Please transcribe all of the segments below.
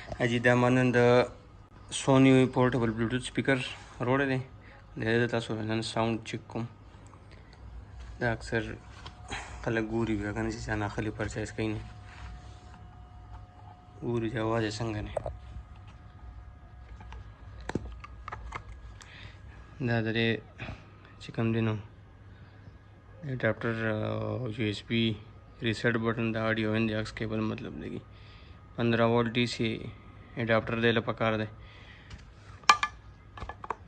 अजी दा मनंद सोनी पोर्टेबल ब्लूटूथ स्पीकर रोड दे दे तासो नन साउंड चेक कोम दा अक्सर खलक गुरी भी अगन से जाना खली परचेस कहीं गुरी आवाज संगने दा दरे चिकम दिनो एडाप्टर यूएसबी रीसेट बटन दा ऑडियो एंड जैक्स केबल मतलब लगी 15 वोल्ट डीसी एडाप्टर दे पकार दे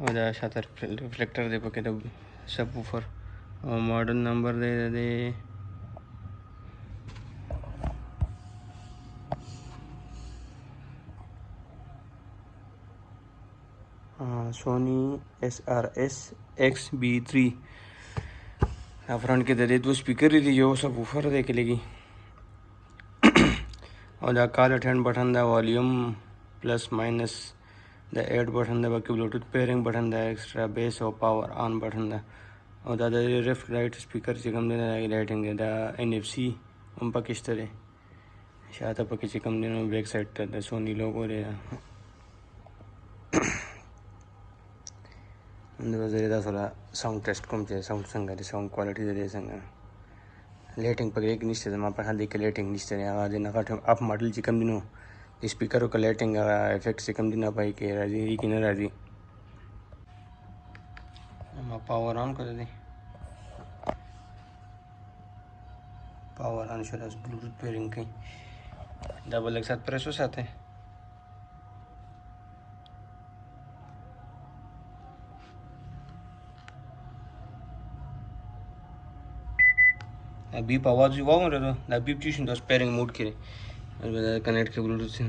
और शातर रिफ्लेक्टर दे पके तो सब ऊपर और मॉडल नंबर दे दे सोनी SRS XB3 फ्रंट के दे दो स्पीकर ही जो सब ऊपर दे के लेगी और द कॉल अटेंड बटन द वॉल्यूम प्लस माइनस द ऐड बटन द बाकी ब्लूटूथ पेयरिंग बटन द एक्स्ट्रा बेस और पावर ऑन बटन द और द लेफ्ट राइट स्पीकर चिकम देना लाइटिंग द NFC उन पाकिस्तान है शायद पके चिकम देना बैक साइड द सोनी लोगो रे अंदर थोड़ा साउंड टेस्ट कम चाहिए साउंड संग साउंड क्वालिटी दे संग लेटिंग पर एक निश्चित मां पर देख लेटिंग निश्चित आवाज ना काट आप मॉडल चिकम दिनो स्पीकर का लेटिंग इफेक्ट चिकम दिना भाई के राजी की न राजी हम पावर ऑन कर दे power on show Bluetooth pairing की डबल एक साथ प्रेस हो साथ है बीप आवाज हुआ हो रहा था बीप ट्यूशन तो पेयरिंग मोड के और कनेक्ट के ब्लूटूथ से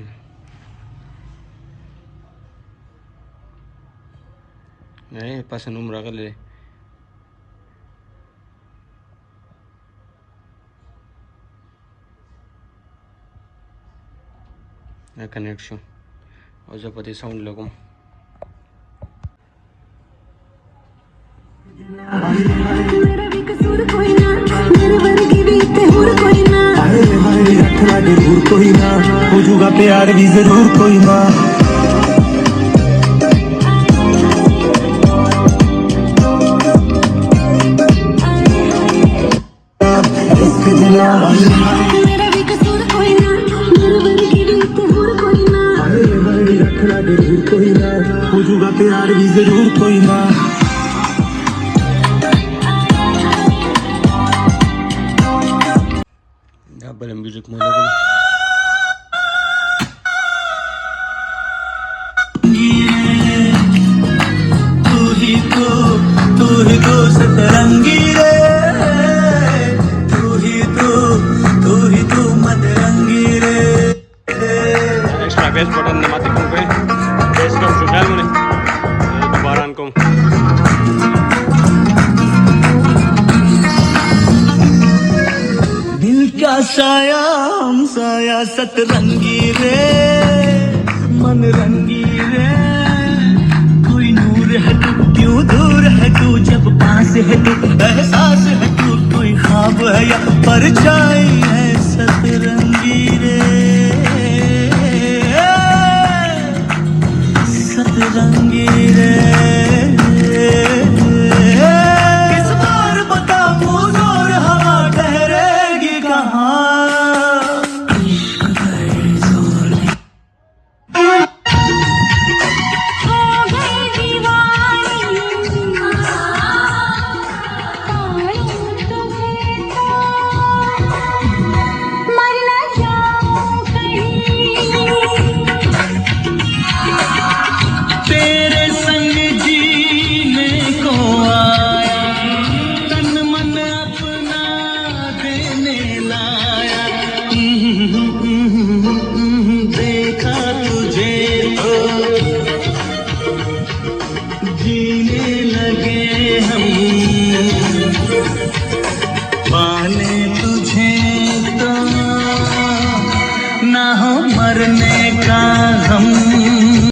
नहीं पास नंबर कर ले कनेक्शन और जब पति साउंड लगो कोई ना हो जूगा प्यार भी जरूर कोई ना हो जूगा प्यार भी जरूर कोई ना डबल म्यूजिक में लगो तू ही तो सतरंगी रे तू ही तो मदरंगी रे एक्स्ट्रा बेस बटन दबाते कम पे बेस कम सुधार मुने दोबारा अनको दिल का साया हम साया सतरंगी रे मन रंगी रे कोई नूर है तू क्यों दूर है तू जब पास है तू एहसास है तू कोई ख्वाब है या परछाई है सतरंगी रे सतरंगी रे किस बार बताऊं जोर हवा ठहरेगी कहाँ देखा तुझे तो जीने लगे हम पाले तुझे तो ना हो मरने का गम